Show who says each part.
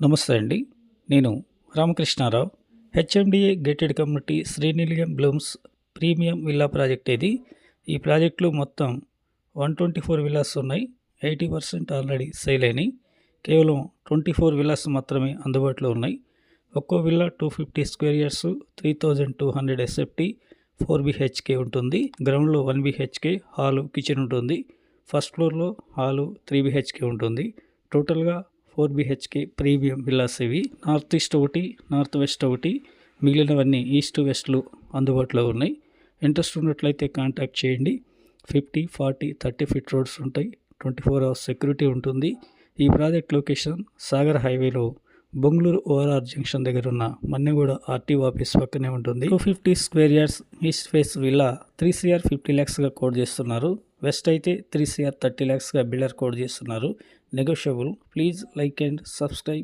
Speaker 1: నమస్తే అండి. నేను Ramakrishnarao. HMDA gated community Srinilayam blooms premium villa project ఇది. ఈ ప్రాజెక్టులో మొత్తం 124 విల్లాస్ ఉన్నాయి. 80% ఆల్రెడీ సేల్ అయినాయి. కేవలం 24 విల్లాస్ మాత్రమే అందుబాటులో ఉన్నాయి. ఒక్కో villa 250 square yards, 3200 SFT, 4 BHK ఉంటుంది. గ్రౌండ్లో 1 బిహెచ్కే హాలు, కిచెన్ ఉంటుంది. ఫస్ట్ ఫ్లోర్లో హాలు 3 బిహెచ్కే ఉంటుంది. టోటల్గా 4 బిహెచ్కే ప్రీమియం విల్లాస్ ఇవి. నార్త్ ఈస్ట్ ఒకటి, నార్త్ వెస్ట్ ఒకటి, మిగిలినవన్నీ ఈస్ట్ వెస్ట్లు అందుబాటులో ఉన్నాయి. ఇంట్రెస్ట్ ఉన్నట్లయితే కాంటాక్ట్ చేయండి. 50, 40, 30 ఫీట్ రోడ్స్ ఉంటాయి. 24 అవర్స్ సెక్యూరిటీ ఉంటుంది. ఈ ప్రాజెక్ట్ లొకేషన్ సాగర్ హైవేలో బొంగళూరు ఓఆర్ఆర్ జంక్షన్ దగ్గర ఉన్న మన్నెగూడ ఆర్టీఓ ఆఫీస్ పక్కనే ఉంటుంది. 250 square yards east face villa 3 CR 50 lakhsగా కోడ్ చేస్తున్నారు. వెస్ట్ అయితే 3 CR 30 lakhsగా బిల్డర్ కోడ్ చేస్తున్నారు. Negotiable. Please like and subscribe.